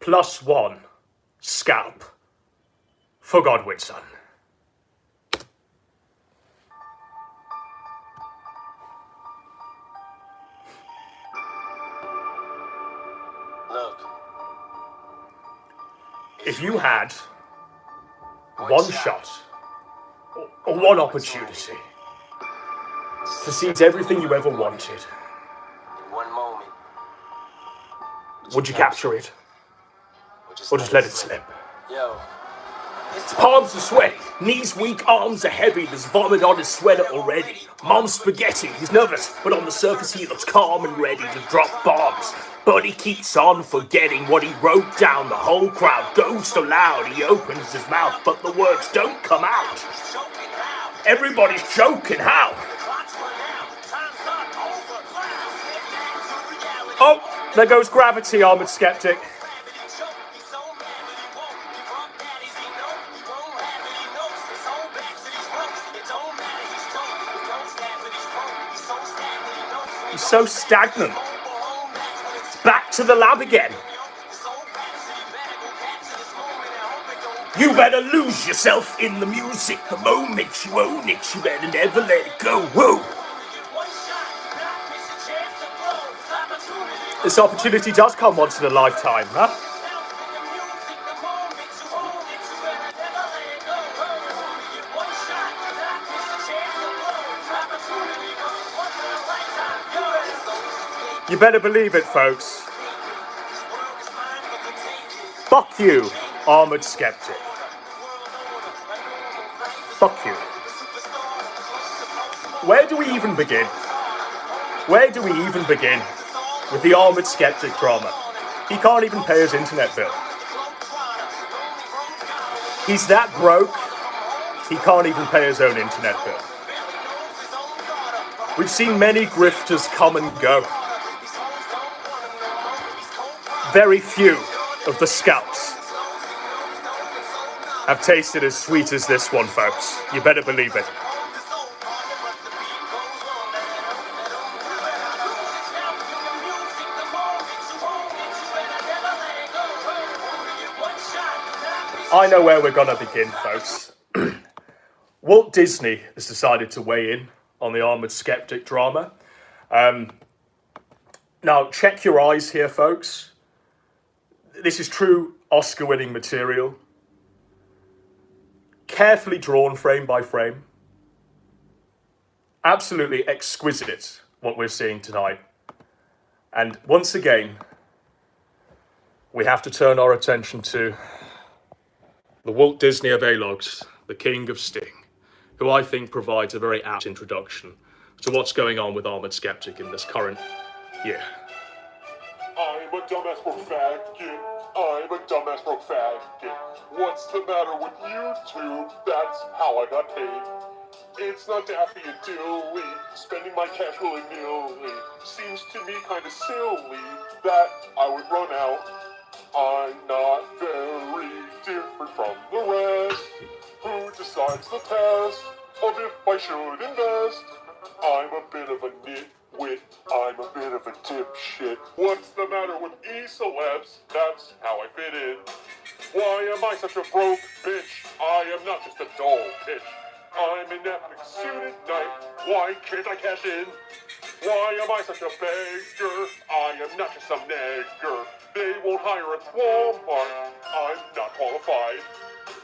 +1 scalp for Godwin's son. Look. If you had one shot or one opportunity to seize everything you ever wanted, In one moment. would you capture it or just let it slip? Yo. His palms are sweaty, knees weak, arms are heavy, there's vomit on his sweater already. Mom's spaghetti, he's nervous, but on the surface he looks calm and ready to drop bombs. But he keeps on forgetting what he wrote down. The whole crowd goes so loud, he opens his mouth, but the words don't come out. Everybody's joking, how? Oh, there goes gravity, Armored Skeptic. He's so stagnant. It's back to the lab again. You better lose yourself in the music. The moment you own it, you better never let it go. Whoa! This opportunity does come once in a lifetime, huh? You better believe it, folks. Fuck you, Armored Skeptic. Fuck you. Where do we even begin? Where do we even begin with the Armored Skeptic drama? He can't even pay his internet bill. He's that broke, he can't even pay his own internet bill. We've seen many grifters come and go. Very few of the scalps have tasted as sweet as this one, folks. You better believe it. I know where we're gonna begin, folks. Walt Disney has decided to weigh in on the Armored Skeptic drama. Now, check your eyes here, folks. This is true Oscar-winning material. Carefully drawn frame by frame. Absolutely exquisite, what we're seeing tonight. And once again, we have to turn our attention to the Walt Disney of A-Logs, the King of Sting, who I think provides a very apt introduction to what's going on with Armored Skeptic in this current year. I'm a dumbass broke faggot. I'm a dumbass broke faggot. What's the matter with you two? That's how I got paid. It's not daffy and dilly, spending my cash willy-nilly. Seems to me kinda silly that I would run out. I'm not very different from the rest. Who decides the test of if I should invest? I'm a bit of a nitwit. I'm a bit of a dipshit. What's the matter with E-celebs? That's how I fit in. Why am I such a broke bitch? I am not just a dull bitch. I'm an epic suited knight. Why can't I cash in? Why am I such a beggar? I am not just some nigger. They won't hire at Walmart. I'm not qualified.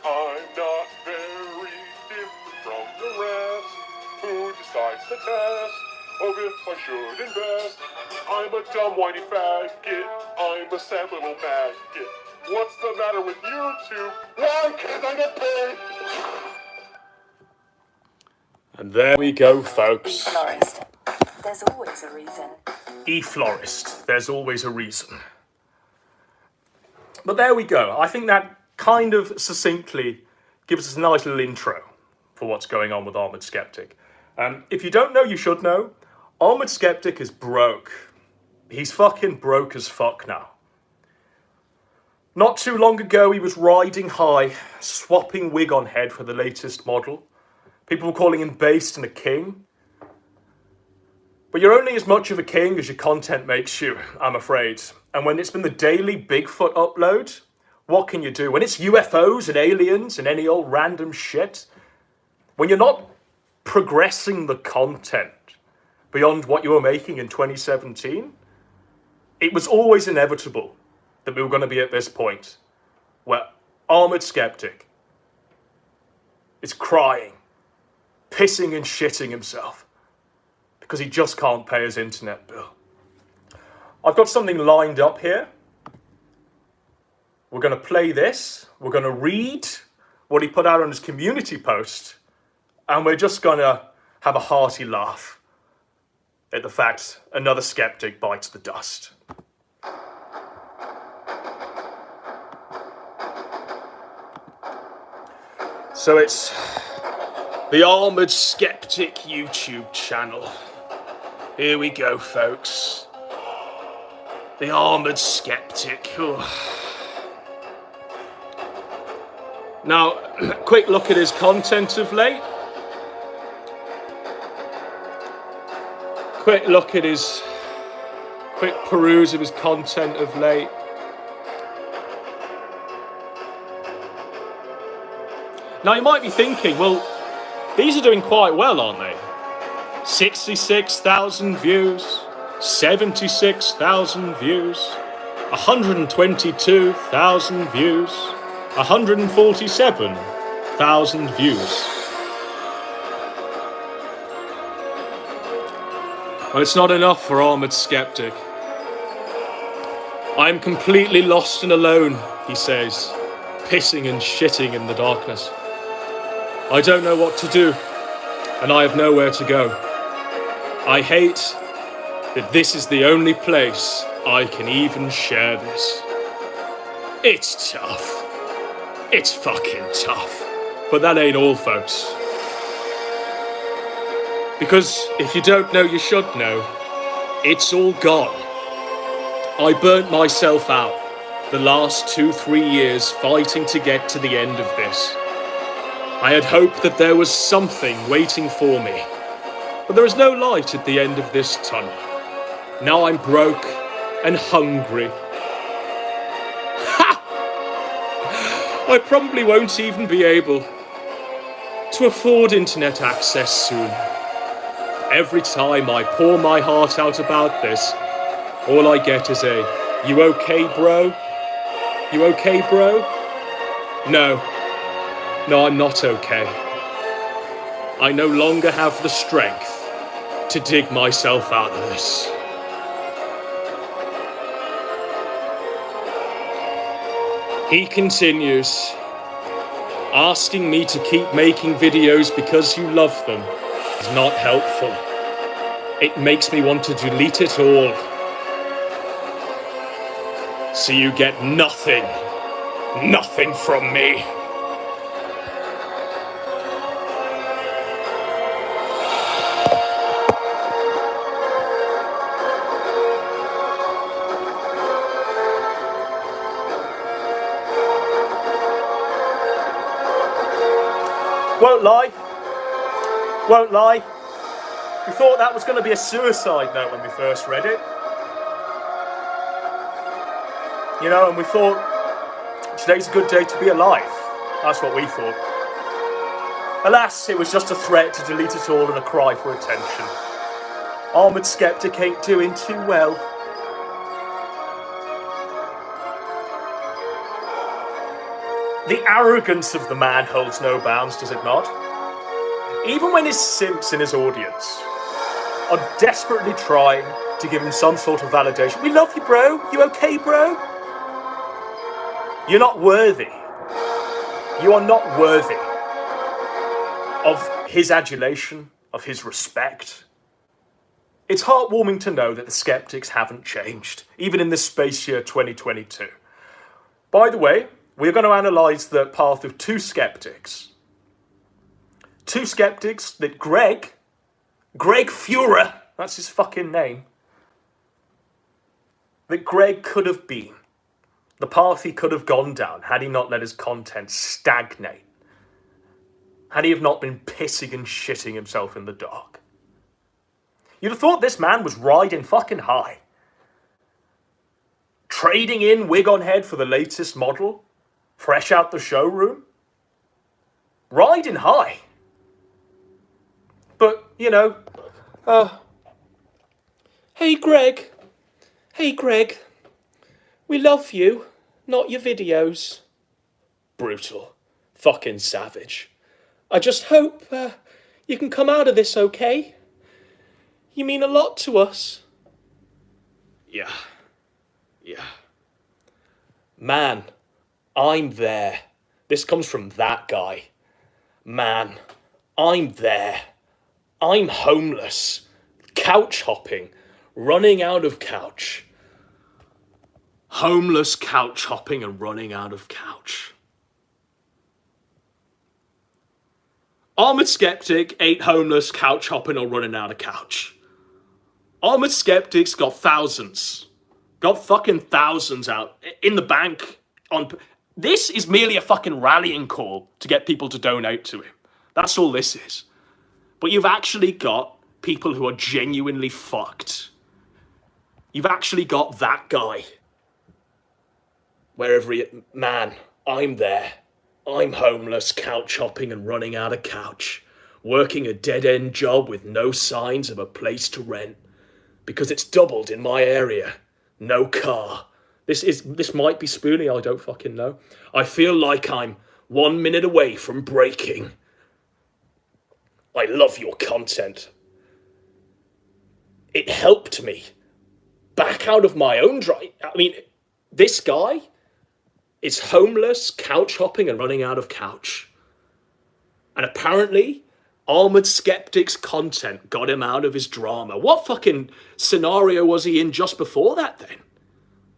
I'm not very different from the rest. Who decides the test of if I should invest? I'm a dumb whiny faggot. I'm a sad little maggot. What's the matter with you two? Why can't I get paid? And there we go, folks. E-florist. There's always a reason. E-florist. There's always a reason. But there we go. I think that kind of succinctly gives us a nice little intro for what's going on with Armored Skeptic. If you don't know, you should know. Armored Skeptic is broke. He's fucking broke as fuck now. Not too long ago, he was riding high, swapping wig on head for the latest model. People were calling him based and a king. But you're only as much of a king as your content makes you, I'm afraid. And when it's been the daily Bigfoot upload, what can you do? When it's UFOs and aliens and any old random shit, when you're not progressing the content beyond what you were making in 2017, it was always inevitable that we were going to be at this point where Armored Skeptic is crying, pissing and shitting himself because he just can't pay his internet bill. I've got something lined up here. We're going to play this. We're going to read what he put out on his community post, and we're just going to have a hearty laugh at the fact another skeptic bites the dust. So it's the Armored Skeptic YouTube channel. Here we go, folks. The Armored Skeptic. Ooh. Now, quick look at his content of late. Quick peruse of his content of late. Now, you might be thinking, well, these are doing quite well, aren't they? 66,000 views, 76,000 views, 122,000 views, 147,000 views. Well, it's not enough for Armored Skeptic. I'm completely lost and alone, he says, pissing and shitting in the darkness. I don't know what to do, and I have nowhere to go. I hate that this is the only place I can even share this. It's tough. It's fucking tough. But that ain't all, folks. Because if you don't know, you should know. It's all gone. I burnt myself out the last 2-3 years fighting to get to the end of this. I had hoped that there was something waiting for me, but there is no light at the end of this tunnel. Now I'm broke and hungry. Ha! I probably won't even be able to afford internet access soon. Every time I pour my heart out about this, all I get is a, "You okay, bro? You okay, bro?" No, I'm not okay. I no longer have the strength to dig myself out of this. He continues, asking me to keep making videos because you love them is not helpful. It makes me want to delete it all. So you get nothing from me. Won't lie. We thought that was going to be a suicide note when we first read it. You know, and we thought, today's a good day to be alive. That's what we thought. Alas, it was just a threat to delete it all and a cry for attention. Armored Skeptic ain't doing too well. The arrogance of the man holds no bounds, does it not? Even when his simps in his audience are desperately trying to give him some sort of validation. "We love you, bro. You okay, bro?" You're not worthy. You are not worthy of his adulation, of his respect. It's heartwarming to know that the skeptics haven't changed, even in this space year 2022. By the way, we're going to analyse the path of two skeptics. Two skeptics that Greg Fuhrer, that's his fucking name, that Greg could have been. The path he could have gone down had he not let his content stagnate. Had he have not been pissing and shitting himself in the dark. You'd have thought this man was riding fucking high. Trading in wig on head for the latest model, fresh out the showroom. Riding high. But, you know, hey Greg, we love you, not your videos. Brutal. Fucking savage. I just hope you can come out of this okay. You mean a lot to us. Yeah. Man, I'm there. This comes from that guy. Man, I'm there. I'm homeless. Couch hopping. Running out of couch. Homeless, couch hopping and running out of couch. Armored Skeptic ain't homeless, couch hopping or running out of couch. Armored Skeptic's got thousands. Got fucking thousands out in the bank. This is merely a fucking rallying call to get people to donate to him. That's all this is. But you've actually got people who are genuinely fucked. You've actually got that guy. Wherever he... Man, I'm there. I'm homeless, couch hopping and running out of couch. Working a dead-end job with no signs of a place to rent. Because it's doubled in my area. No car. This might be spoony, I don't fucking know. I feel like I'm 1 minute away from breaking. I love your content. It helped me back out of my own drive. I mean, this guy is homeless, couch hopping and running out of couch. And apparently, Armored Skeptic's content got him out of his drama. What fucking scenario was he in just before that then?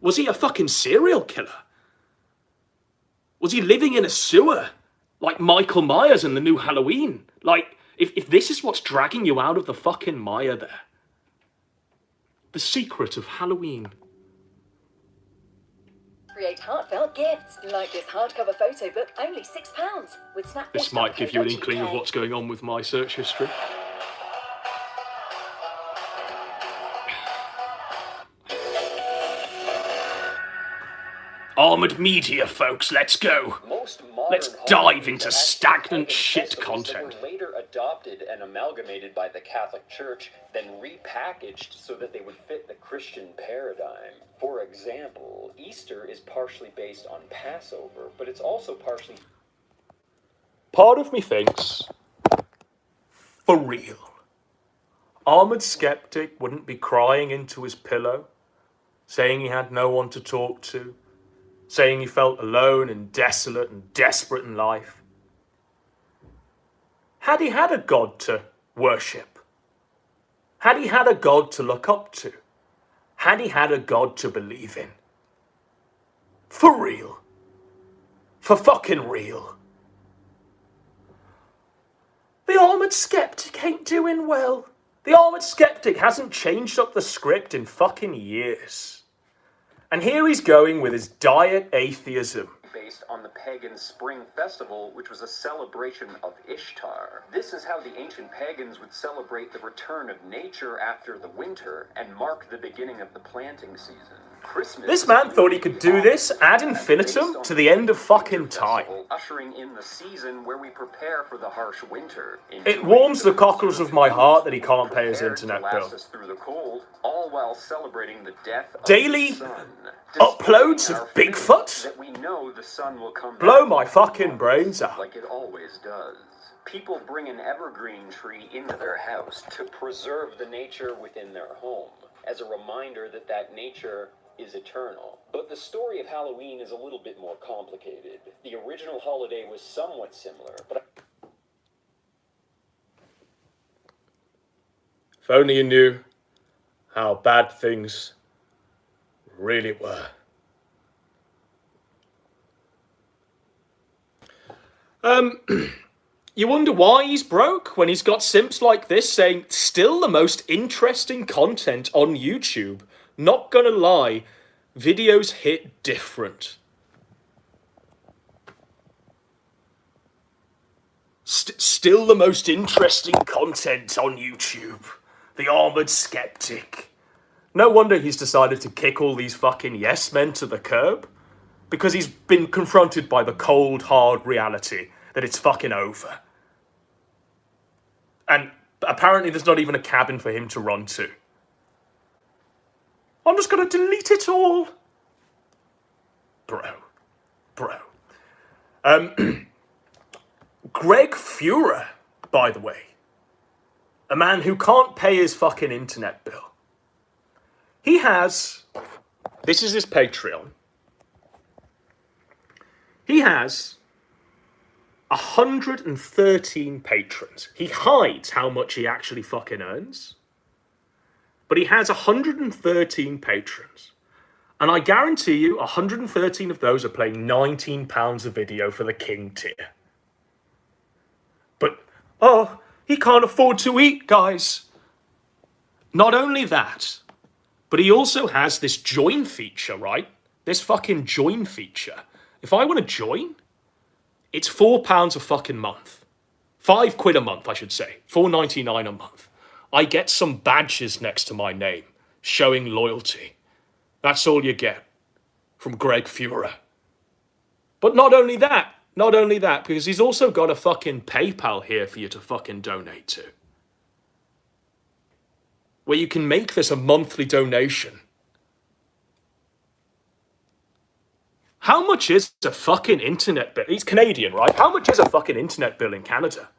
Was he a fucking serial killer? Was he living in a sewer? Like Michael Myers in the new Halloween? Like, if this is what's dragging you out of the fucking mire there. The secret of Halloween. Create heartfelt gifts like this hardcover photo book, only £6 with Snap. This might give you an inkling of what's going on with my search history. Armored media, folks, let's go. Let's dive into stagnant shit content. Were later adopted and amalgamated by the Catholic Church, then repackaged so that they would fit the Christian paradigm. For example, Easter is partially based on Passover, but it's also partially... Part of me thinks, for real, Armored Skeptic wouldn't be crying into his pillow, saying he had no one to talk to, saying he felt alone and desolate and desperate in life. Had he had a God to worship? Had he had a God to look up to? Had he had a God to believe in? For real. For fucking real. The Armored Skeptic ain't doing well. The Armored Skeptic hasn't changed up the script in fucking years. And here he's going with his diet atheism. Based on the pagan spring festival, which was a celebration of Ishtar. This is how the ancient pagans would celebrate the return of nature after the winter and mark the beginning of the planting season. Christmas. This man thought he could do this ad infinitum to the end of fucking time. Ushering in the season where we prepare for the harsh winter. It warms the cockles of my heart that he can't pay his internet bill. Through the cold, all while celebrating the death of Daily the sun. uploads of Bigfoot? That we know the sun will come blow back my fucking brains out. like it always does. People bring an evergreen tree into their house to preserve the nature within their home, as a reminder that that nature is eternal. But the story of Halloween is a little bit more complicated. The original holiday was somewhat similar, but... If only you knew how bad things really were. You wonder why he's broke when he's got simps like this saying, still the most interesting content on YouTube. Not gonna lie, videos hit different. Still the most interesting content on YouTube. The armored skeptic. No wonder he's decided to kick all these fucking yes men to the curb. Because he's been confronted by the cold, hard reality that it's fucking over. And apparently there's not even a cabin for him to run to. I'm just gonna delete it all. Bro. Greg Fuhrer, by the way. A man who can't pay his fucking internet bill. He has, this is his Patreon. He has 113 patrons. He hides how much he actually fucking earns. But he has 113 patrons. And I guarantee you 113 of those are paying £19 a video for the King tier. But, oh, he can't afford to eat, guys. Not only that, but he also has this join feature, right? This fucking join feature. If I want to join, it's £4 a fucking month. £5 a month, I should say. $4.99 a month. I get some badges next to my name, showing loyalty. That's all you get from Greg Fuhrer. But not only that, because he's also got a fucking PayPal here for you to fucking donate to. Where you can make this a monthly donation. How much is a fucking internet bill? He's Canadian, right? How much is a fucking internet bill in Canada?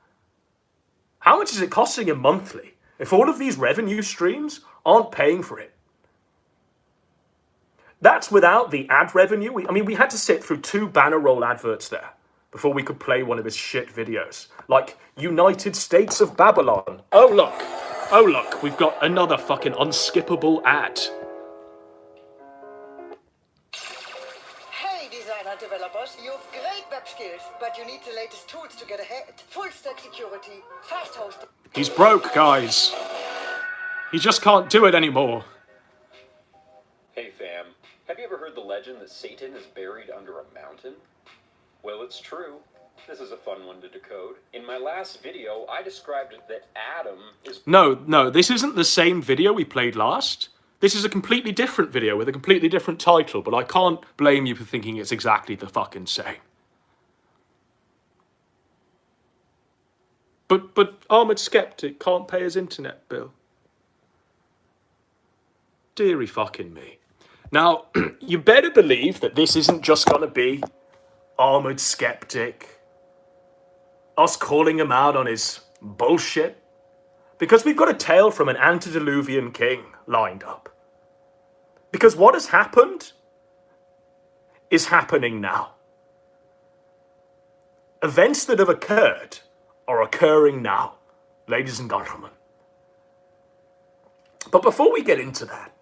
How much is it costing him monthly if all of these revenue streams aren't paying for it? That's without the ad revenue. We had to sit through 2 banner roll adverts there before we could play one of his shit videos. Like, United States of Babylon. Oh, look, we've got another fucking unskippable ad. Hey, designer developers, you have great web skills, but you need the latest tools to get ahead. Full stack security, fast hosting. He's broke, guys. He just can't do it anymore. Hey fam, have you ever heard the legend that Satan is buried under a mountain? Well, it's true. This is a fun one to decode. In my last video, I described that Adam is... No, this isn't the same video we played last. This is a completely different video with a completely different title, but I can't blame you for thinking it's exactly the fucking same. But Armored Skeptic can't pay his internet bill. Deary fucking me. Now, you better believe that this isn't just gonna be Armored Skeptic, us calling him out on his bullshit, because we've got a tale from an antediluvian king lined up. Because what has happened is happening now. Events that have occurred are occurring now, ladies and gentlemen. But before we get into that,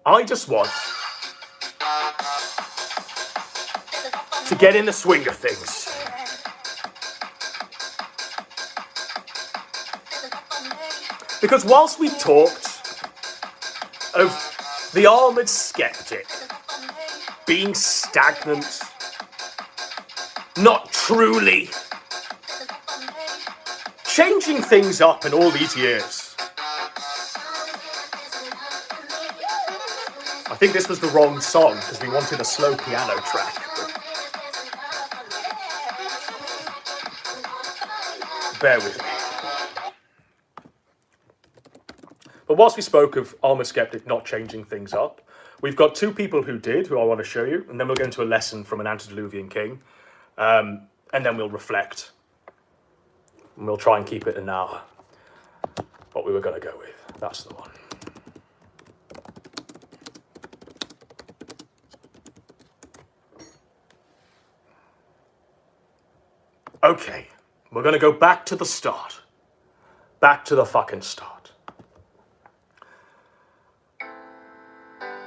I just want to get in the swing of things. Because whilst we talked of the Armored Skeptic being stagnant, not truly changing things up in all these years, I think this was the wrong song because we wanted a slow piano track. But bear with me. But whilst we spoke of Armored Skeptic not changing things up, we've got 2 people who did, who I want to show you, and then we'll go into a lesson from an antediluvian king, and then we'll reflect, and we'll try and keep it an hour. What we were going to go with. That's the one. Okay, we're going to go back to the start. Back to the fucking start.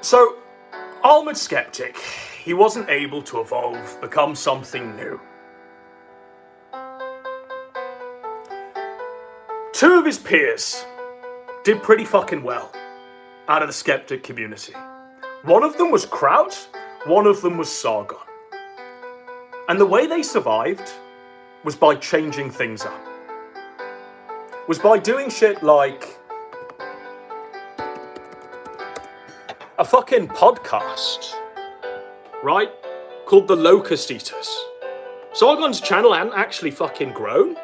So, Armored Skeptic, he wasn't able to evolve, become something new. 2 of his peers did pretty fucking well out of the Skeptic community. One of them was Kraut, one of them was Sargon. And the way they survived was by changing things up. Was by doing shit like a fucking podcast, right? Called The Locust Eaters. Sargon's channel hadn't actually fucking grown,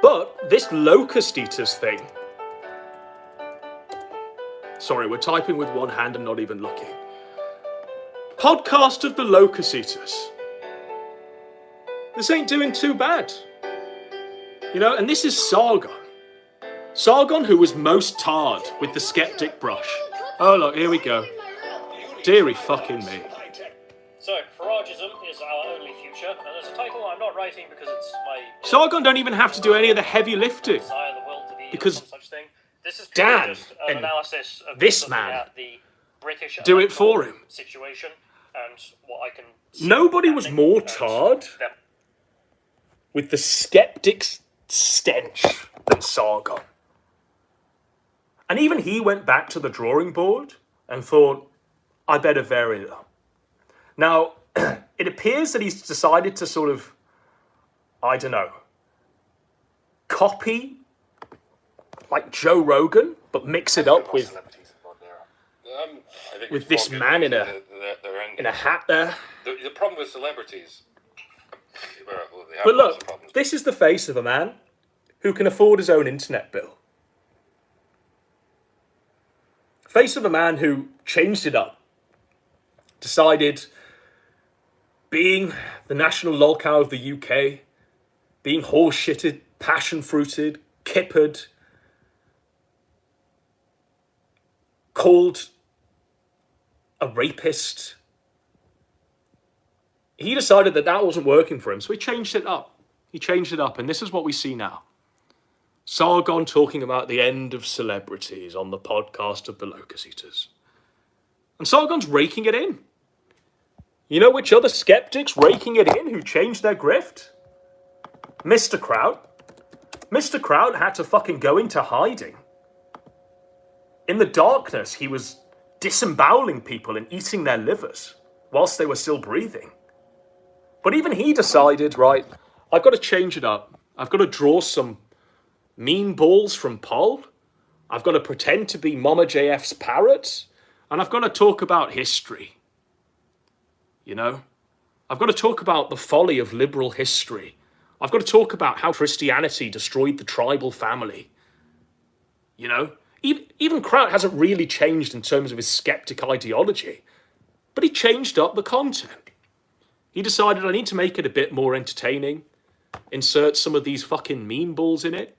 but this Locust Eaters thing... Sorry, we're typing with one hand and not even looking. Podcast of The Locust Eaters. This ain't doing too bad. You know, and this is Sargon. Sargon, who was most tarred with the Skeptic brush. Oh, look, here we go. Deary fucking me. So, Faragism is our only future, and there's a title I'm not writing because it's my... Sargon don't even have to do any of the heavy lifting. Desire the will to be Because such thing. This is Dan just an and analysis of this looking man at the British do it for him. situation and what I can see Nobody was happening more and tarred them. with the Skeptic's stench than Sargon. And even he went back to the drawing board and thought, I better vary that. Now, it appears that he's decided to sort of, I don't know, copy like Joe Rogan, but mix it up with this man in a hat there. The problem with celebrities... But look, this is the face of a man who can afford his own internet bill. Face of a man who changed it up. Decided being the national lolcow of the UK, being horse-shitted, passion-fruited, kippered, called a rapist. He decided that that wasn't working for him, so he changed it up. He changed it up, and this is what we see now. Sargon talking about the end of celebrities on the podcast of The Locust Eaters. And Sargon's raking it in. You know which other skeptics raking it in who changed their grift? Mr. Kraut. Mr. Kraut had to fucking go into hiding. In the darkness, he was disemboweling people and eating their livers whilst they were still breathing. But even he decided, right, I've got to change it up. I've got to draw some mean balls from Paul. I've got to pretend to be Mama JF's parrot. And I've got to talk about history. You know? I've got to talk about the folly of liberal history. I've got to talk about how Christianity destroyed the tribal family. You know? Even Kraut hasn't really changed in terms of his skeptic ideology. But he changed up the content. He decided, I need to make it a bit more entertaining. Insert some of these fucking mean balls in it.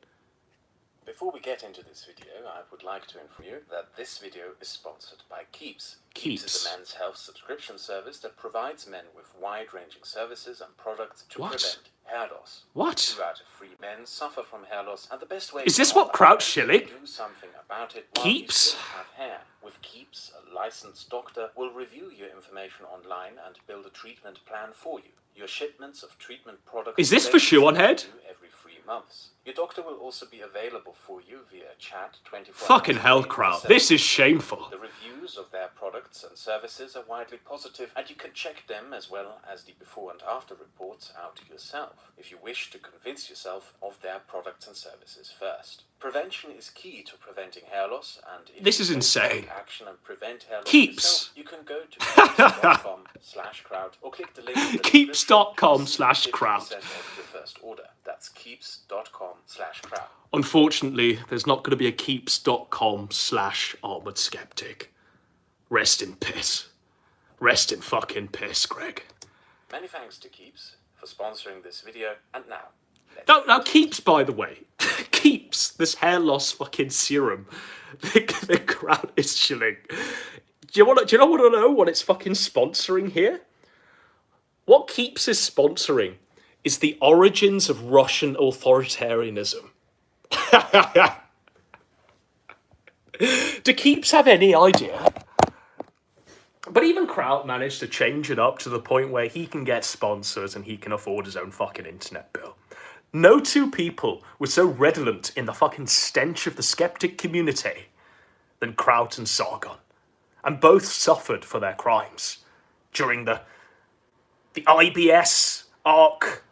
Before we get into this video, I would like to inform you that this video is sponsored by Keeps. Keeps is a men's health subscription service that provides men with wide-ranging services and products to prevent hair loss. What? 2 out of 3 men suffer from hair loss, and the best way Is this what Kraut's shilling? do something about it while Keeps? you still have hair. With Keeps, a licensed doctor will review your information online and build a treatment plan for you. Your shipments of treatment products... Is this for Shoe on Head? ...every 3 months. Your doctor will also be available for you via chat 24 Fucking hours hell, a day, Kraut. 7 This is shameful. The reviews of their products and services are widely positive, and you can check them as well as the before and after reports out yourself, if you wish to convince yourself of their products and services first. Prevention is key to preventing hair loss, and if This you is don't insane. take action and prevent hair loss Keeps. yourself, you can go to keeps.com/Kraut or click the link in the Keeps.com/Kraut. 50% off your first order. That's keeps.com/Kraut. Unfortunately, there's not going to be a keeps.com/Armored Skeptic. Rest in piss. Rest in fucking piss, Greg. Many thanks to Keeps for sponsoring this video, and now... Now, Keeps, by the way. Keeps, this hair loss fucking serum. The Kraut is shilling. Do you want to know what it's fucking sponsoring here? What Keeps is sponsoring is the origins of Russian authoritarianism. Do Keeps have any idea? But even Kraut managed to change it up to the point where he can get sponsors and he can afford his own fucking internet bill. No two people were so redolent in the fucking stench of the skeptic community than Kraut and Sargon. And both suffered for their crimes during the IBS arc,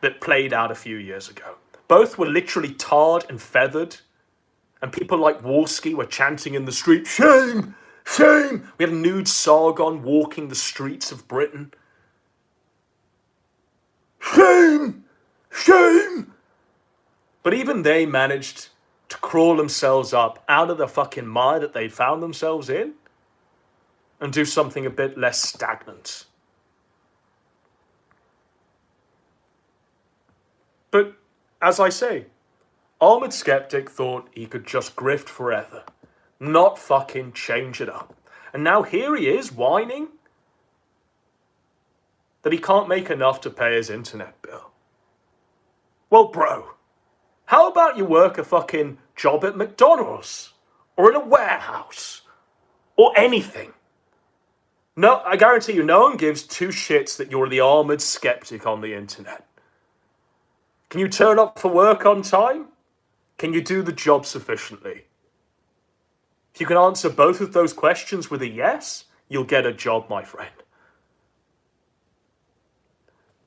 that played out a few years ago. Both were literally tarred and feathered, and people like Warski were chanting in the street, "Shame! Shame!" We had a nude Sargon walking the streets of Britain. "Shame! Shame!" But even they managed to crawl themselves up out of the fucking mire that they found themselves in and do something a bit less stagnant. But, as I say, Armored Skeptic thought he could just grift forever, not fucking change it up. And now here he is whining that he can't make enough to pay his internet bill. Well, bro, how about you work a fucking job at McDonald's or in a warehouse or anything? No, I guarantee you, no one gives two shits that you're the Armored Skeptic on the internet. Can you turn up for work on time? Can you do the job sufficiently? If you can answer both of those questions with a yes, you'll get a job, my friend.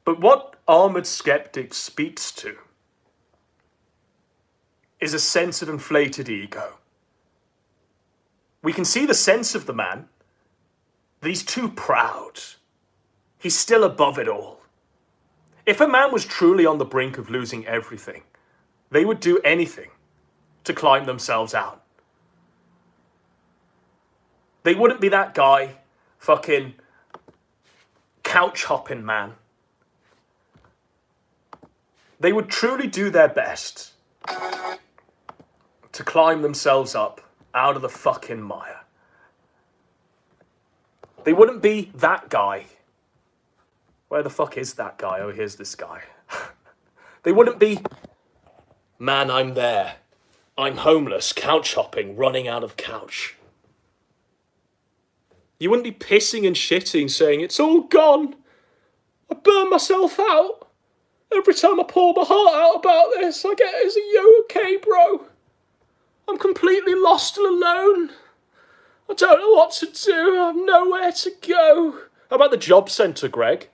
But what Armored Skeptic speaks to is a sense of inflated ego. We can see the sense of the man, that he's too proud. He's still above it all. If a man was truly on the brink of losing everything, they would do anything to climb themselves out. They wouldn't be that guy, fucking couch hopping man. They would truly do their best to climb themselves up out of the fucking mire. They wouldn't be that guy. Where the fuck is that guy? Oh, here's this guy. They wouldn't be, "Man, I'm there. I'm homeless, couch hopping, running out of couch." You wouldn't be pissing and shitting saying, "It's all gone. I burn myself out. Every time I pour my heart out about this, I get, is you okay, bro? I'm completely lost and alone. I don't know what to do. I have nowhere to go." How about the job centre, Greg?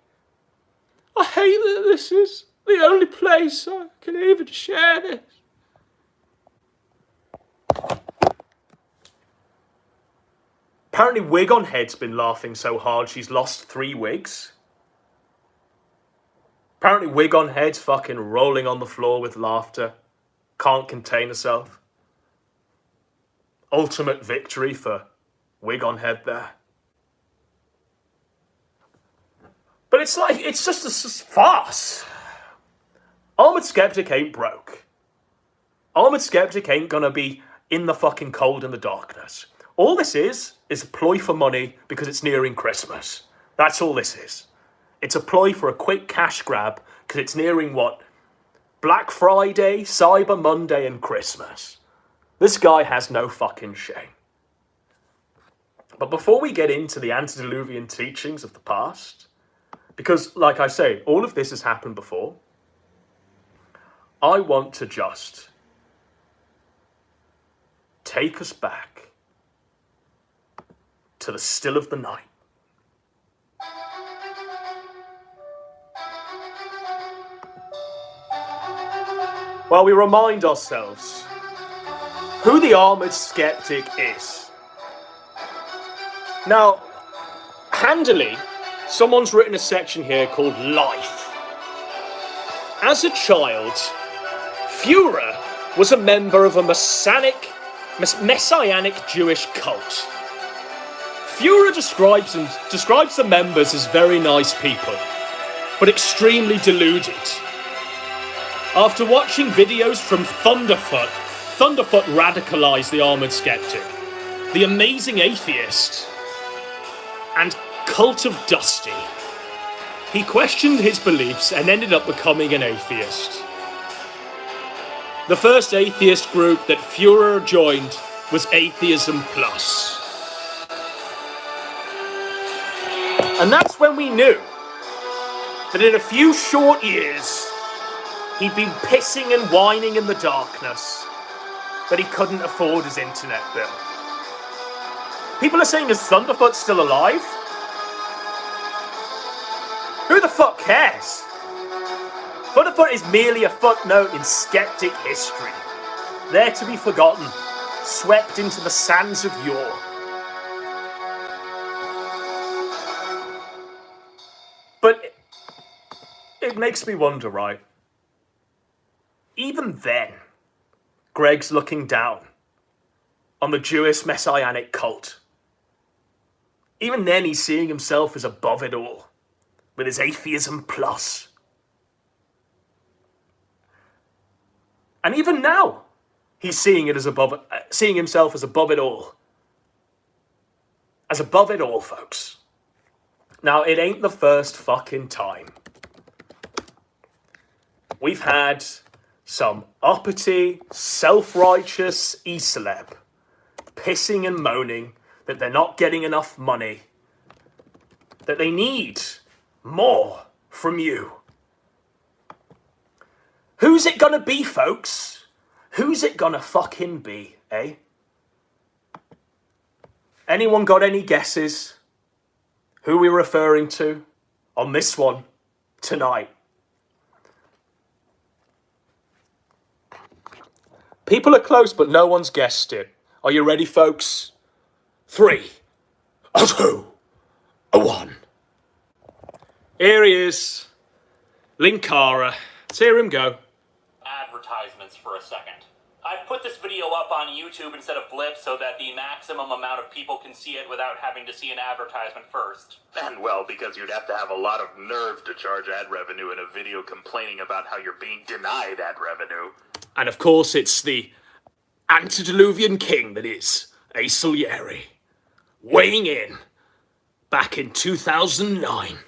"I hate that this is the only place I can even share this." Apparently Wig on Head's been laughing so hard she's lost 3 wigs. Apparently Wig on Head's fucking rolling on the floor with laughter. Can't contain herself. Ultimate victory for Wig on Head there. But it's like, it's just a farce. Armored Skeptic ain't broke. Armored Skeptic ain't gonna be in the fucking cold and the darkness. All this is a ploy for money because it's nearing Christmas. That's all this is. It's a ploy for a quick cash grab because it's nearing what? Black Friday, Cyber Monday, and Christmas. This guy has no fucking shame. But before we get into the antediluvian teachings of the past, because, like I say, all of this has happened before, I want to just take us back to the still of the night. While we remind ourselves who the Armored Skeptic is. Now, handily, someone's written a section here called Life. As a child, Führer was a member of a messianic Jewish cult. Führer describes the members as very nice people, but extremely deluded. After watching videos from Thunderfoot radicalized the Armored Skeptic, the Amazing Atheist, and Cult of Dusty. He questioned his beliefs and ended up becoming an atheist. The first atheist group that Führer joined was Atheism Plus. And that's when we knew that in a few short years, he'd been pissing and whining in the darkness, but he couldn't afford his internet bill. People are saying, is Thunderfoot still alive? Who the fuck cares? Foot is merely a footnote in Skeptic history, there to be forgotten, swept into the sands of yore. But it makes me wonder, right? Even then, Greg's looking down on the Jewish messianic cult. Even then, he's seeing himself as above it all, with his atheism plus. And even now, he's seeing himself as above it all. As above it all, folks. Now, it ain't the first fucking time. We've had some uppity, self-righteous e-celeb pissing and moaning that they're not getting enough money, that they need more from you. Who's it gonna be, folks? Who's it gonna fucking be, eh? Anyone got any guesses who we're referring to on this one tonight? People are close, but no one's guessed it. Are you ready, folks? 3, a 2, a 1. Here he is, Linkara. Let's hear him go. Advertisements for a second. I've put this video up on YouTube instead of Blip so that the maximum amount of people can see it without having to see an advertisement first. And well, because you'd have to have a lot of nerve to charge ad revenue in a video complaining about how you're being denied ad revenue. And of course, it's the antediluvian king that is Ace Salieri, weighing in back in 2009.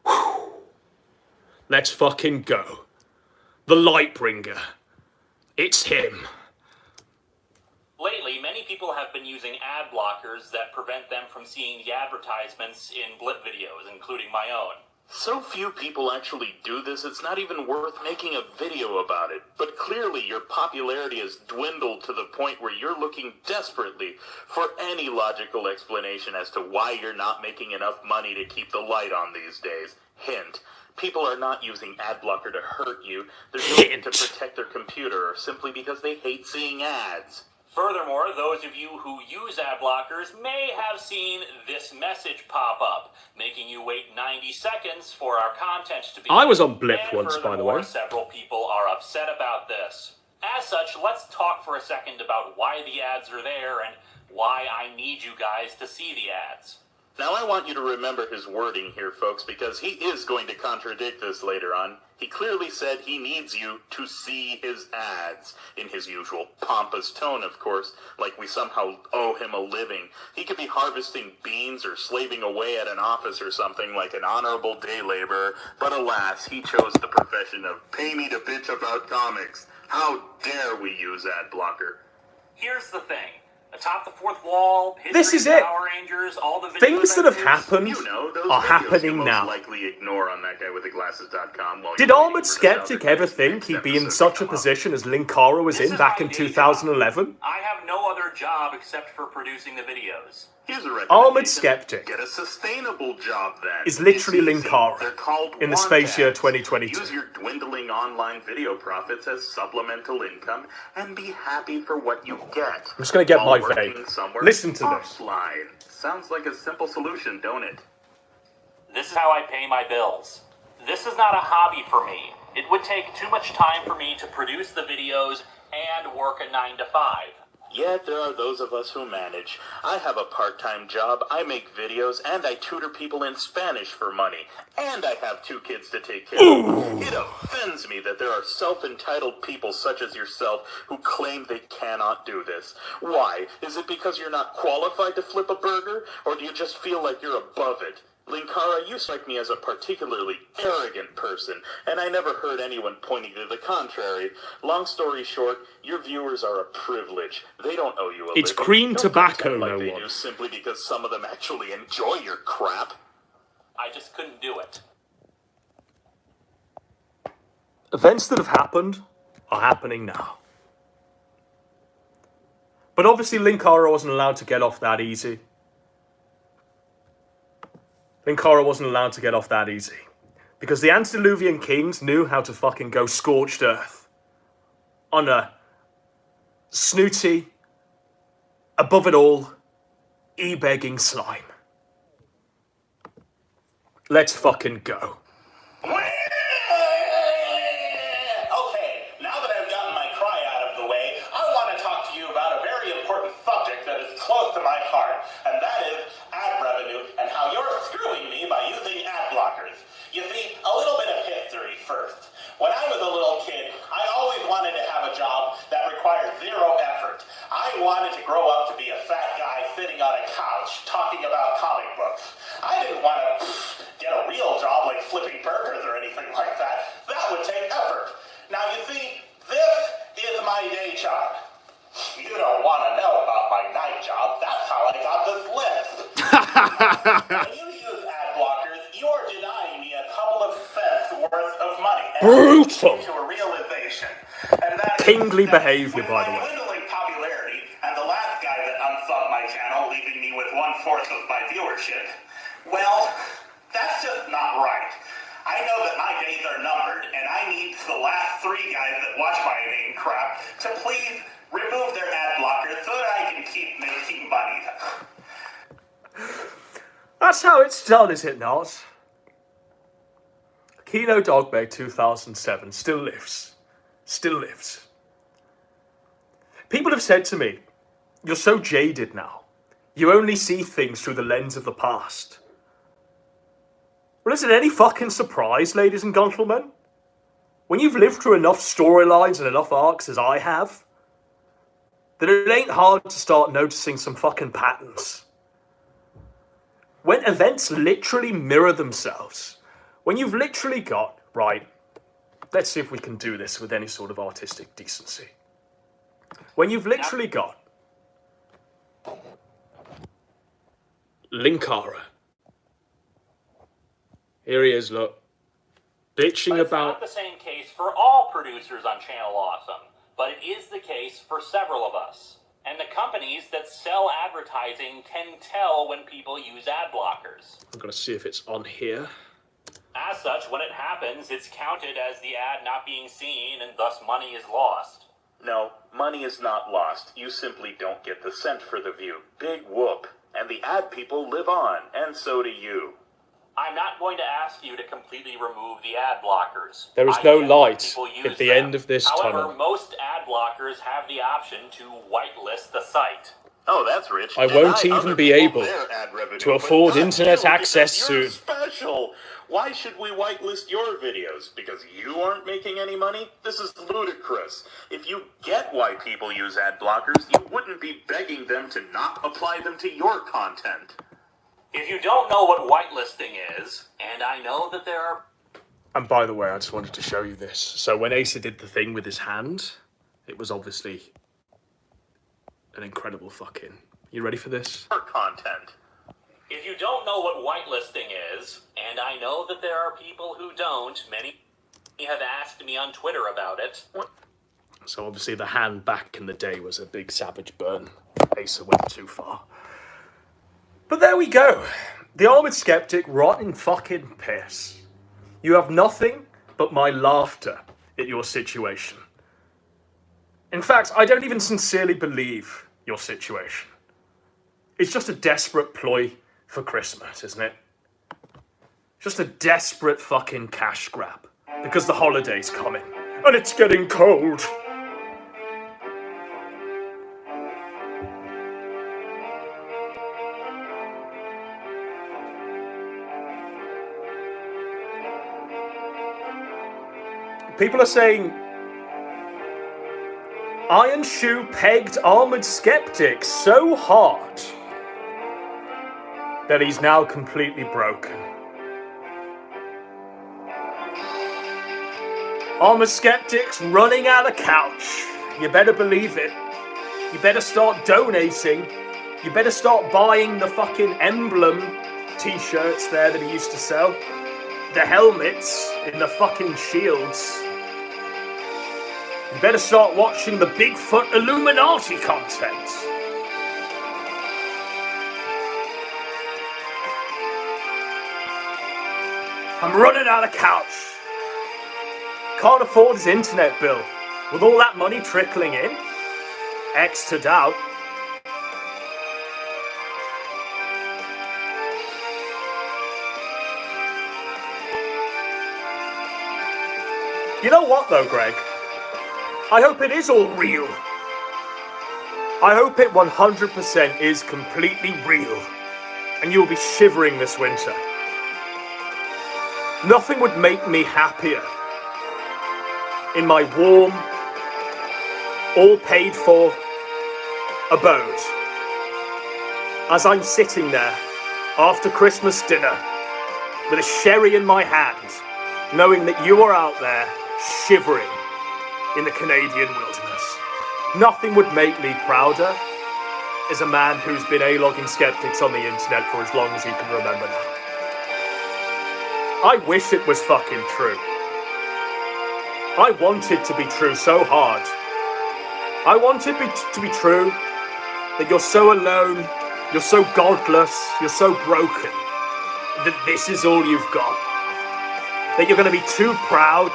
Whew. Let's fucking go. The Lightbringer. It's him. Lately, many people have been using ad blockers that prevent them from seeing the advertisements in Blip videos, including my own. So few people actually do this, it's not even worth making a video about it. But clearly your popularity has dwindled to the point where you're looking desperately for any logical explanation as to why you're not making enough money to keep the light on these days. Hint. People are not using AdBlocker to hurt you. They're doing it to protect their computer or simply because they hate seeing ads. Furthermore, those of you who use ad blockers may have seen this message pop up, making you wait 90 seconds for our content to be... I was on Blip once, by the way. Several people are upset about this. As such, let's talk for a second about why the ads are there and why I need you guys to see the ads. Now I want you to remember his wording here, folks, because he is going to contradict this later on. He clearly said he needs you to see his ads, in his usual pompous tone, of course, like we somehow owe him a living. He could be harvesting beans or slaving away at an office or something like an honorable day laborer, but alas, he chose the profession of pay me to bitch about comics. How dare we use ad blocker? Here's the thing. Atop the fourth wall, this is it. Power Rangers, all the things that have happened those are happening now. Likely ignore on thatguywiththeglasses.com. Did Armored Skeptic ever think he'd be in such a position as Linkara was in back in 2011? I have no other job except for producing the videos. Here's a Armored Skeptic get a sustainable job then. Is literally Linkara in the space year ads. 2022. Use your dwindling online video profits as supplemental income and be happy for what you get. I'm just going to get my vape. Listen to this. Offline. Sounds like a simple solution, don't it? This is how I pay my bills. This is not a hobby for me. It would take too much time for me to produce the videos and work a 9 to 5. Yet there are those of us who manage. I have a part-time job, I make videos, and I tutor people in Spanish for money. And I have 2 kids to take care of. It offends me that there are self-entitled people such as yourself who claim they cannot do this. Why? Is it because you're not qualified to flip a burger? Or do you just feel like you're above it? Linkara, you strike me as a particularly arrogant person, and I never heard anyone pointing to the contrary. Long story short, your viewers are a privilege. They don't owe you a It's living. green Don't tobacco, like no they one. do simply because some of them actually enjoy your crap. I just couldn't do it. Events that have happened are happening now. But obviously Linkara wasn't allowed to get off that easy. Linkara wasn't allowed to get off that easy. Because the antediluvian kings knew how to fucking go scorched earth on a snooty, above it all, e-begging slime. Let's fucking go. Okay, now that I've gotten my cry out of the way, I want to talk to you about a very important subject that is close to my heart, and that is ad revenue and how you're screwing me by using ad blockers. You see, a little bit of history first. When I was a little kid, I always wanted to have a job that required zero effort. I wanted to grow up to be a fat guy sitting on a couch talking about comic books. I didn't want to get a real job like flipping burgers or anything like that. That would take effort. Now you see, this is my day job. You don't want to know about my night job. That's how I got this list. When you use ad blockers, you're denying me a couple of cents worth of money. Brutal. To a realization. And that Kingly behavior, by the way. With my dwindling popularity, and the last guy that unsubbed my channel, leaving me with 1/4 of my viewership, well, that's just not right. I know that my days are numbered, and I need the last 3 guys that watch my name crap to please remove their ad blockers so that I can keep making money. That's how it's done, is it not? Kino Dogbear 2007 still lives. Still lives. People have said to me, you're so jaded now. You only see things through the lens of the past. Well, is it any fucking surprise, ladies and gentlemen? When you've lived through enough storylines and enough arcs as I have, that it ain't hard to start noticing some fucking patterns. When events literally mirror themselves, when you've literally got, right, let's see if we can do this with any sort of artistic decency. When you've literally got Linkara. Here he is, look. Bitching It's about... not the same case for all producers on Channel Awesome, but it is the case for several of us. And the companies that sell advertising can tell when people use ad blockers. I'm going to see if it's on here. As such, when it happens, it's counted as the ad not being seen, and thus money is lost. No, money is not lost. You simply don't get the cent for the view. Big whoop. And the ad people live on, and so do you. I'm not going to ask you to completely remove the ad blockers. There is no light at the end of this tunnel. tunnel. However, most ad blockers have the option to whitelist the site. Oh, that's rich. I won't even be able to afford internet access soon. You're special. Why should we whitelist your videos? Because you aren't making any money? This is ludicrous. If you get why people use ad blockers, you wouldn't be begging them to not apply them to your content. If you don't know what whitelisting is, and I know that there are... And by the way, I just wanted to show you this. So when Asa did the thing with his hand, it was obviously an incredible fucking... You ready for this? Your content. If you don't know what whitelisting is, and I know that there are people who don't, many have asked me on Twitter about it. So obviously the hand back in the day was a big savage burn. Asa went too far. But there we go. The Armored Skeptic, rotten fucking piss. You have nothing but my laughter at your situation. In fact, I don't even sincerely believe your situation. It's just a desperate ploy for Christmas, isn't it? Just a desperate fucking cash grab. Because the holiday's coming. And it's getting cold. People are saying, Iron Shoe pegged Armored Skeptic so hard that he's now completely broken. Armored Skeptic's running out of couch. You better believe it. You better start donating. You better start buying the fucking emblem t-shirts there that he used to sell. The helmets in the fucking shields. You better start watching the Bigfoot Illuminati content. I'm running out of couch. Can't afford his internet bill. With all that money trickling in, X to doubt. You know what though, Greg? I hope it is all real. I hope it 100% is completely real. And you'll be shivering this winter. Nothing would make me happier in my warm, all paid for abode as I'm sitting there after Christmas dinner with a sherry in my hand, knowing that you are out there shivering in the Canadian wilderness. Nothing would make me prouder as a man who's been A-logging skeptics on the internet for as long as he can remember now. I wish it was fucking true. I want it to be true so hard. I want it to be true that you're so alone, you're so godless, you're so broken, that this is all you've got. That you're going to be too proud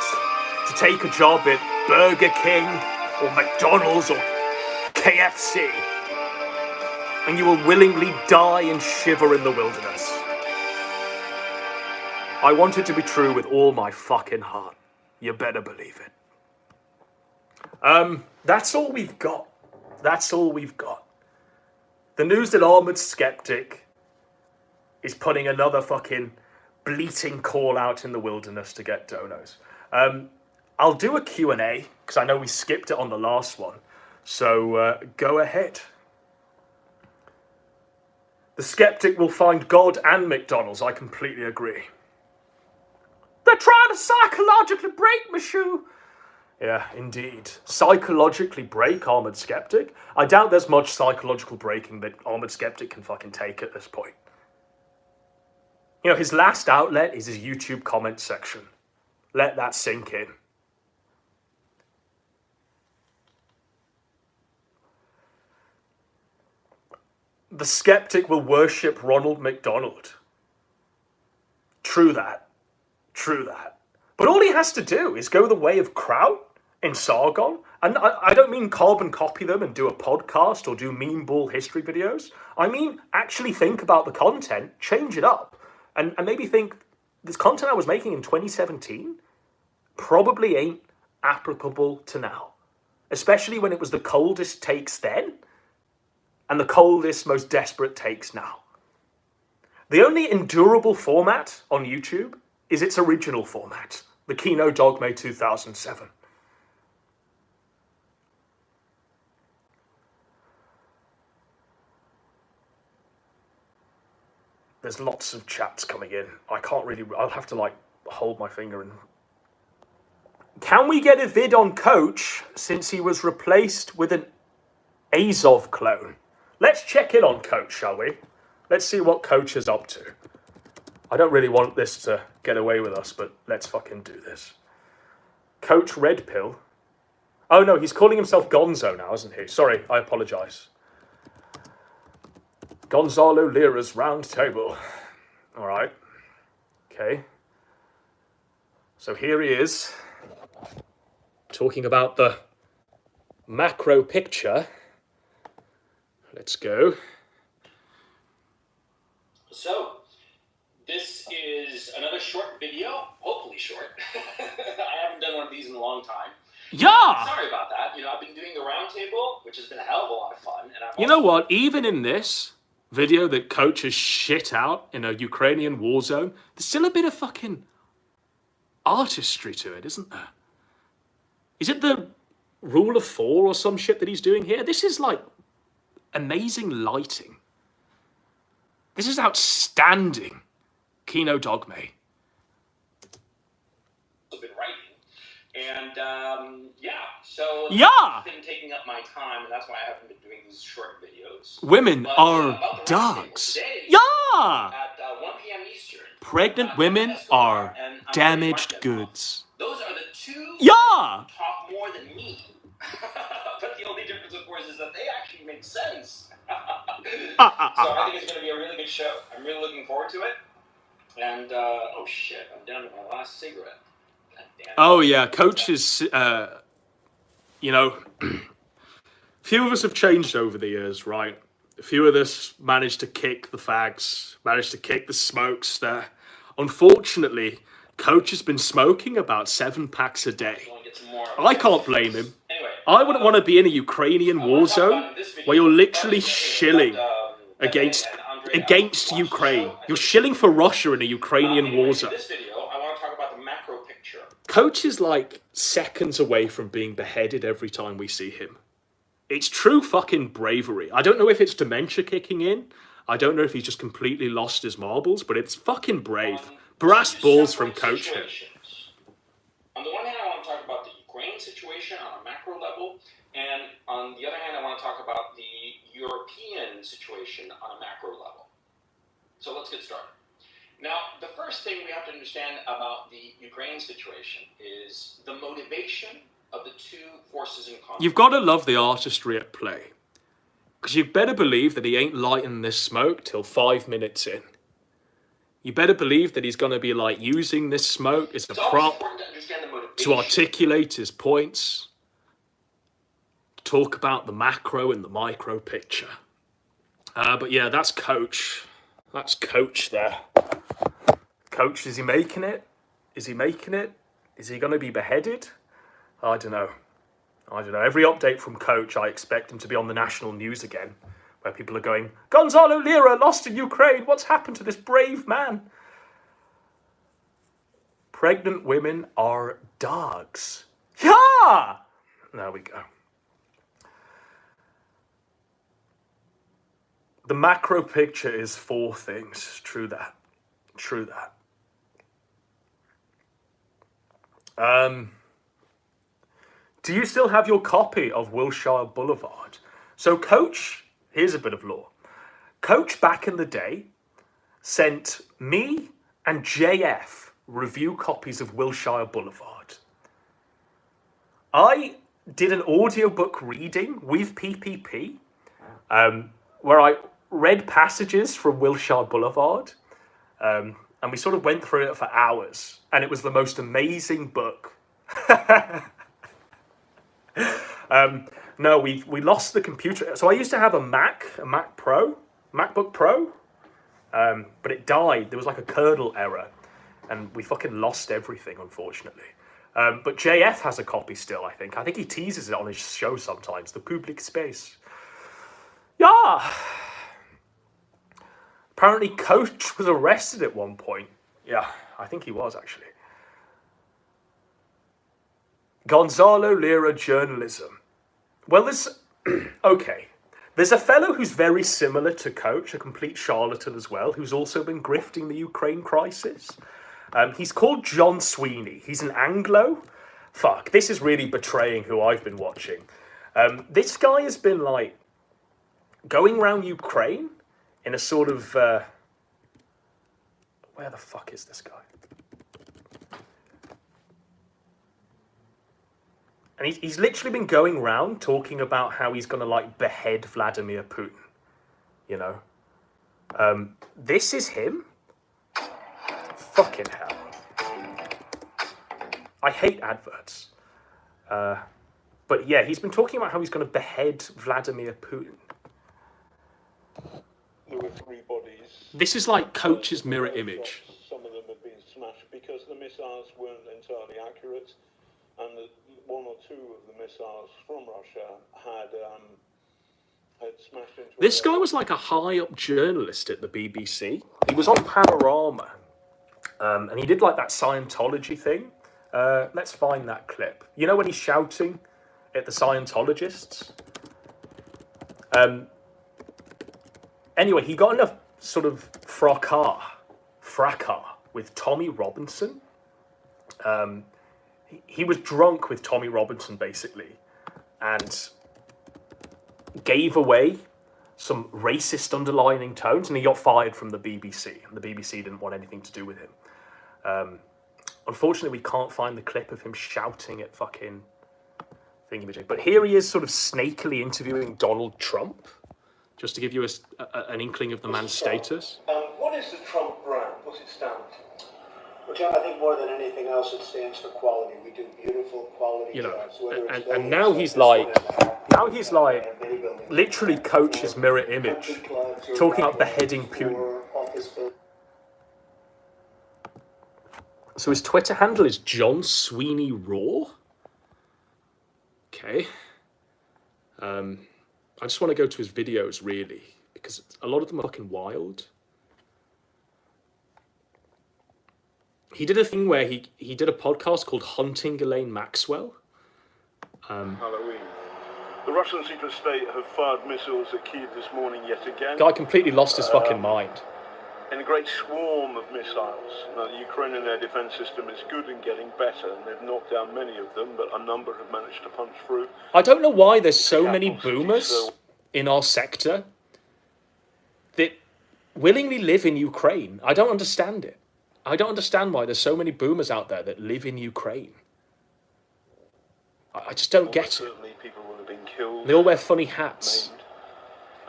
to take a job at Burger King or McDonald's or KFC. And you will willingly die and shiver in the wilderness. I want it to be true with all my fucking heart. You better believe it. That's all we've got. That's all we've got. The news that Armored Skeptic is putting another fucking bleating call out in the wilderness to get donos. I'll do a Q&A, because I know we skipped it on the last one. So go ahead. The skeptic will find God and McDonald's. I completely agree. They're trying to psychologically break me, shoe. Yeah, indeed. Psychologically break Armored Skeptic? I doubt there's much psychological breaking that Armored Skeptic can fucking take at this point. You know, his last outlet is his YouTube comment section. Let that sink in. The skeptic will worship Ronald McDonald. True that. True that. But all he has to do is go the way of Kraut in Sargon. And I don't mean carbon copy them and do a podcast or do meme ball history videos. I mean actually think about the content, change it up. And maybe think, this content I was making in 2017 probably ain't applicable to now. Especially when it was the coldest takes then and the coldest, most desperate takes now. The only endurable format on YouTube is its original format, the Kino Dogme 2007. There's lots of chats coming in. I can't really, I'll have to like hold my finger and... Can we get a vid on Coach since he was replaced with an Azov clone? Let's check in on Coach, shall we? Let's see what Coach is up to. I don't really want this to get away with us, but let's fucking do this. Coach Red Pill. Oh no, he's calling himself Gonzo now, isn't he? Sorry, I apologise. Gonzalo Lira's round table. All right. Okay. So here he is, talking about the macro picture. Let's go. So, this is another short video, hopefully short. I haven't done one of these in a long time. Yeah! Sorry about that. You know, I've been doing the roundtable, which has been a hell of a lot of fun. And you know what? Even in this video that Coach has shit out in a Ukrainian war zone, there's still a bit of fucking artistry to it, isn't there? Is it the rule of 4 or some shit that he's doing here? This is like amazing lighting. This is outstanding Kino Dogme. I've been writing, and yeah, so yeah, it's been taking up my time, and that's why I haven't been doing these short videos. Women are dogs. Today, yeah. At 1 p.m. Eastern. Pregnant women are damaged goods. Those are the two yeah. Talk more than me. But the only difference, of course, is that they actually make sense. So I think it's going to be a really good show. I'm really looking forward to it. And, oh shit, I'm down to my last cigarette. God damn it. Oh yeah, Coach is, you know, few of us have changed over the years, right? A few of us managed to kick the fags, managed to kick the smokes there. Unfortunately, Coach has been smoking about 7 packs a day. I can't blame him. Anyway, I wouldn't want to be in a Ukrainian war zone where you're literally shilling against Ukraine. You're shilling for Russia in a Ukrainian war zone. In this video, I want to talk about the macro picture. Coach is like seconds away from being beheaded every time we see him. It's true fucking bravery. I don't know if it's dementia kicking in. I don't know if he's just completely lost his marbles, but it's fucking brave. Brass balls from Coach here. On the one hand, I want to talk about the Ukraine situation on a macro level, and on the other hand, I want to talk about the European situation on a macro level. So let's get started. Now, the first thing we have to understand about the Ukraine situation is the motivation of the two forces in conflict. You've got to love the artistry at play. Because you better believe that he ain't lighting this smoke till 5 minutes in. You better believe that he's going to be like using this smoke as a prop to articulate his points, talk about the macro and the micro picture. But yeah, that's Coach. That's Coach there. Coach, is he making it? Is he making it? Is he going to be beheaded? I don't know. I don't know. Every update from Coach, I expect him to be on the national news again, where people are going, Gonzalo Lira lost in Ukraine. What's happened to this brave man? Pregnant women are dogs. Yeah! There we go. The macro picture is 4 things. True that. True that. Do you still have your copy of Wilshire Boulevard? So Coach, here's a bit of lore. Coach back in the day sent me and JF review copies of Wilshire Boulevard. I did an audiobook reading with PPP where I read passages from Wilshire Boulevard and we sort of went through it for hours and it was the most amazing book. No, we lost the computer. So I used to have a MacBook Pro, but it died. There was like a kernel error, and we fucking lost everything, unfortunately. But JF has a copy still, I think. I think he teases it on his show sometimes, the Public Space. Yeah! Apparently Coach was arrested at one point. Yeah, I think he was, actually. Gonzalo Lira journalism. Well, there's... okay. There's a fellow who's very similar to Coach, a complete charlatan as well, who's also been grifting the Ukraine crisis. He's called John Sweeney. He's an Anglo. Fuck, this is really betraying who I've been watching. This guy has been, like, going around Ukraine in a sort of... where the fuck is this guy? And he's literally been going around talking about how he's going to, like, behead Vladimir Putin. You know? This is him? Fucking hell. I hate adverts. But yeah, he's been talking about how he's going to behead Vladimir Putin. There were 3 bodies. This is like Coach's mirror image. Some of them had been smashed because the missiles weren't entirely accurate, and 1 or 2 of the missiles from Russia had smashed into... This guy was like a high-up journalist at the BBC. He was on Panorama. And he did like that Scientology thing. Let's find that clip. You know when he's shouting at the Scientologists? Anyway, he got enough sort of fracas with Tommy Robinson. He was drunk with Tommy Robinson, basically, and gave away some racist underlining tones, and he got fired from the BBC, and the BBC didn't want anything to do with him. Unfortunately, we can't find the clip of him shouting at fucking thingamajig. But here he is sort of snakily interviewing Donald Trump, just to give you an inkling of the man's status. What is the Trump brand? What's it stand John, I think more than anything else, it stands for quality. We do beautiful quality You know, jobs. Whether it's and buildings now like he's this one like, many buildings, literally coach's mirror image, country clubs or talking about yacht beheading clubs Putin. or office buildings. So his Twitter handle is John Sweeney Raw. Okay. I just want to go to his videos, really, because a lot of them are fucking wild. He did a thing where he did a podcast called Hunting Ghislaine Maxwell. Halloween. The Russian secret state have fired missiles at Kyiv this morning yet again. Guy completely lost his fucking mind. In a great swarm of missiles. Now, the Ukrainian air defense system is good and getting better, and they've knocked down many of them, but a number have managed to punch through. I don't know why there's so many boomers in our sector that willingly live in Ukraine. I don't understand it. I don't understand why there's so many boomers out there that live in Ukraine. I just don't get it. Certainly people will have been killed. They all wear funny hats. Maimed,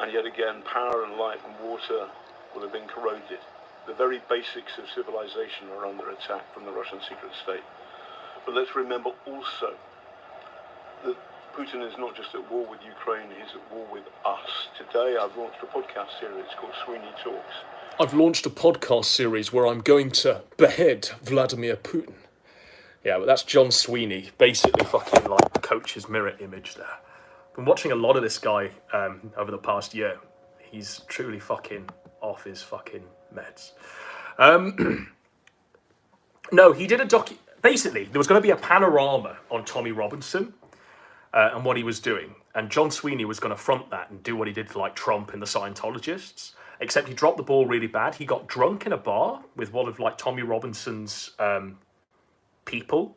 and yet again, power and light and water will have been corroded. The very basics of civilization are under attack from the Russian secret state. But let's remember also that Putin is not just at war with Ukraine, he's at war with us. Today I've launched a podcast series called Sweeney Talks. I've launched a podcast series where I'm going to behead Vladimir Putin. Yeah, but that's John Sweeney, basically fucking like coach's mirror image there. Been watching a lot of this guy over the past year. He's truly fucking off his fucking meds. No, he did a basically, there was going to be a panorama on Tommy Robinson and what he was doing. And John Sweeney was going to front that and do what he did to like Trump and the Scientologists. Except he dropped the ball really bad. He got drunk in a bar with one of like Tommy Robinson's people.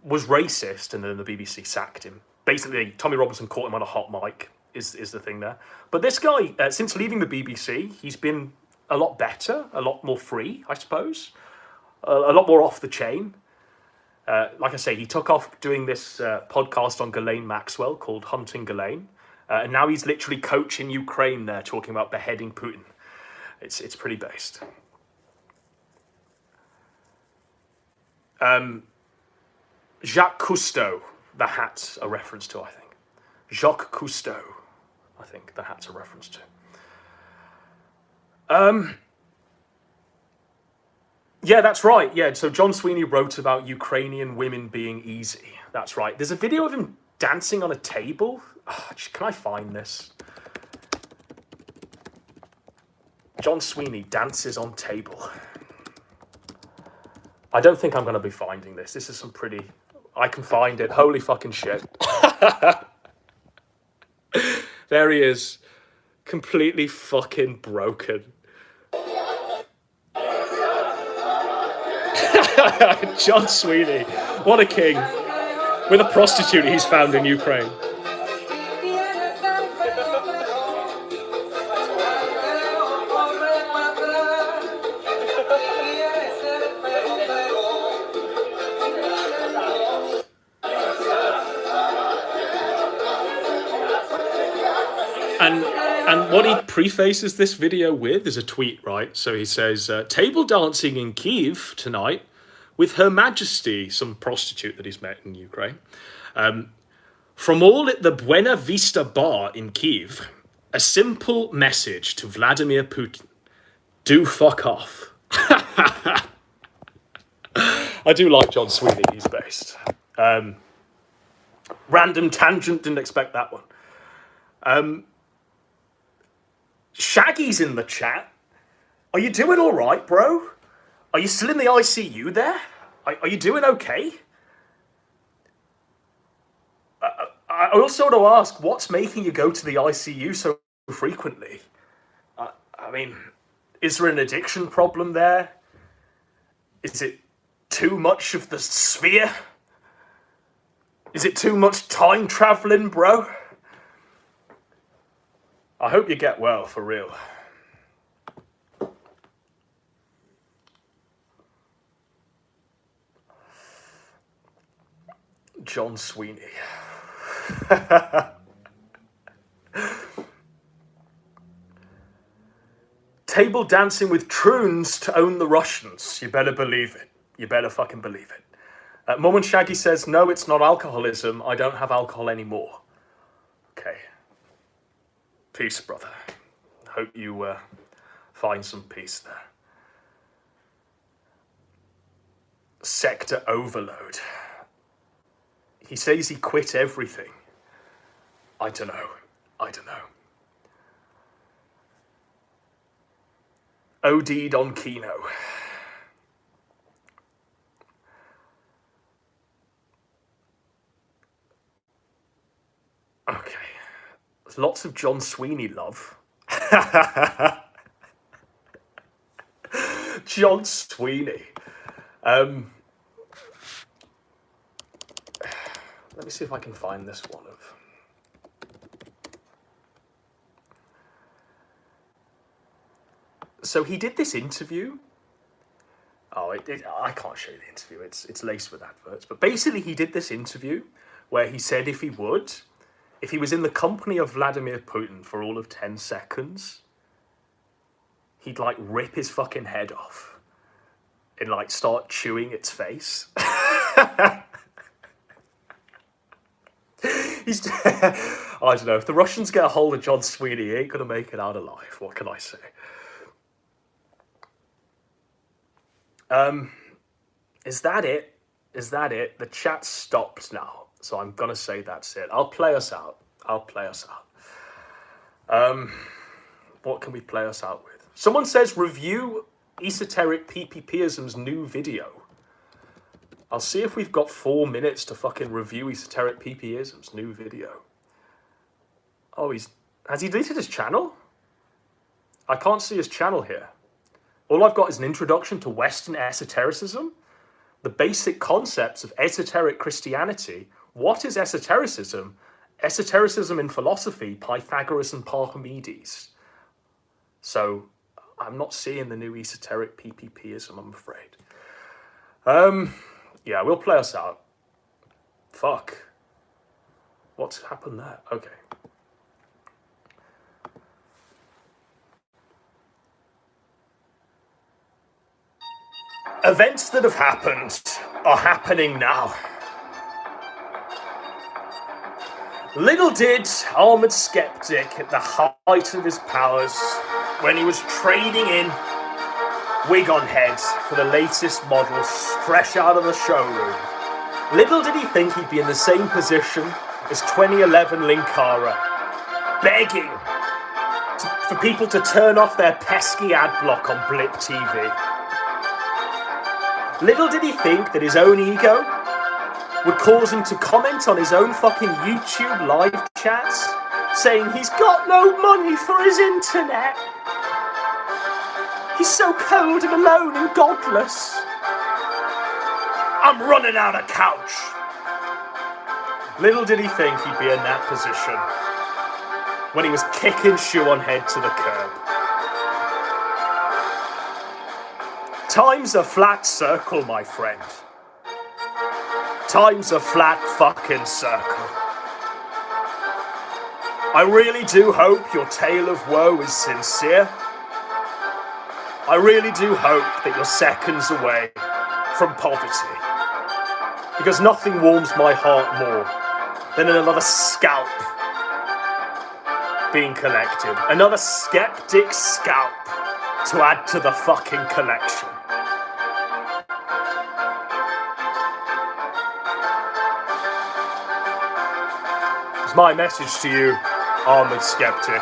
Was racist, and then the BBC sacked him. Basically, Tommy Robinson caught him on a hot mic. Is the thing there. But this guy, since leaving the BBC, he's been a lot better, a lot more free, I suppose. A lot more off the chain. Like I say, he took off doing this podcast on Ghislaine Maxwell called Hunting Ghislaine. And now he's literally coaching Ukraine there, talking about beheading Putin. It's pretty based. Jacques Cousteau, the hat's a reference to, I think. Jacques Cousteau, I think the hat's a reference to. Yeah, that's right. Yeah, so John Sweeney wrote about Ukrainian women being easy. That's right. There's a video of him dancing on a table. Oh, can I find this? John Sweeney dances on table. I don't think I'm going to be finding this. This is some pretty... I can find it. Holy fucking shit. There he is. Completely fucking broken. John Sweeney. What a king. With a prostitute he's found in Ukraine. And what he prefaces this video with is a tweet, right? So he says, table dancing in Kyiv tonight with Her Majesty, some prostitute that he's met in Ukraine. From all at the Buena Vista bar in Kyiv, a simple message to Vladimir Putin. Do fuck off. I do like John Sweeney, he's based. Random tangent, didn't expect that one. Shaggy's in the chat. Are you doing all right, bro? Are you still in the ICU there? Are you doing okay? I also want to ask, what's making you go to the ICU so frequently? I mean, is there an addiction problem there? Is it too much of the sphere? Is it too much time traveling, bro? I hope you get well, for real. John Sweeney. Table dancing with troons to own the Russians. You better believe it. You better fucking believe it. Mum and Shaggy says, no, it's not alcoholism. I don't have alcohol anymore. Okay. Peace, brother. Hope you find some peace there. Sector overload. He says he quit everything. I don't know. I don't know. OD'd on Kino. Okay. There's lots of John Sweeney love. John Sweeney. Let me see if I can find this one of. So he did this interview. Oh, I can't show you the interview. It's laced with adverts. But basically, he did this interview where he said if he was in the company of Vladimir Putin for all of 10 seconds, he'd like rip his fucking head off and like start chewing its face. I don't know. If the Russians get a hold of John Sweeney, he ain't gonna make it out alive. What can I say? Is that it? Is that it? The chat stopped now, so I'm gonna say that's it. I'll play us out. What can we play us out with? Someone says review esoteric PPPism's new video. I'll see if we've got 4 minutes to fucking review esoteric PPPism's new video. Oh, has he deleted his channel? I can't see his channel here. All I've got is an introduction to Western esotericism, the basic concepts of esoteric Christianity. What is esotericism? Esotericism in philosophy, Pythagoras and Parmenides. So I'm not seeing the new esoteric PPPism, I'm afraid. Yeah, we'll play us out. Fuck. What's happened there? Okay. Events that have happened are happening now. Little did Armored Skeptic at the height of his powers, when he was trading in wig on head for the latest models fresh out of the showroom, little did he think he'd be in the same position as 2011 Linkara, begging for people to turn off their pesky ad block on Blip TV. Little did he think that his own ego would cause him to comment on his own fucking YouTube live chats, saying he's got no money for his internet. He's so cold and alone and godless. I'm running out of couch. Little did he think he'd be in that position when he was kicking shoe on head to the curb. Time's a flat circle, my friend. Time's a flat fucking circle. I really do hope your tale of woe is sincere. I really do hope that you're seconds away from poverty. Because nothing warms my heart more than another scalp being collected. Another skeptic scalp to add to the fucking collection. It's my message to you, Armored Skeptic.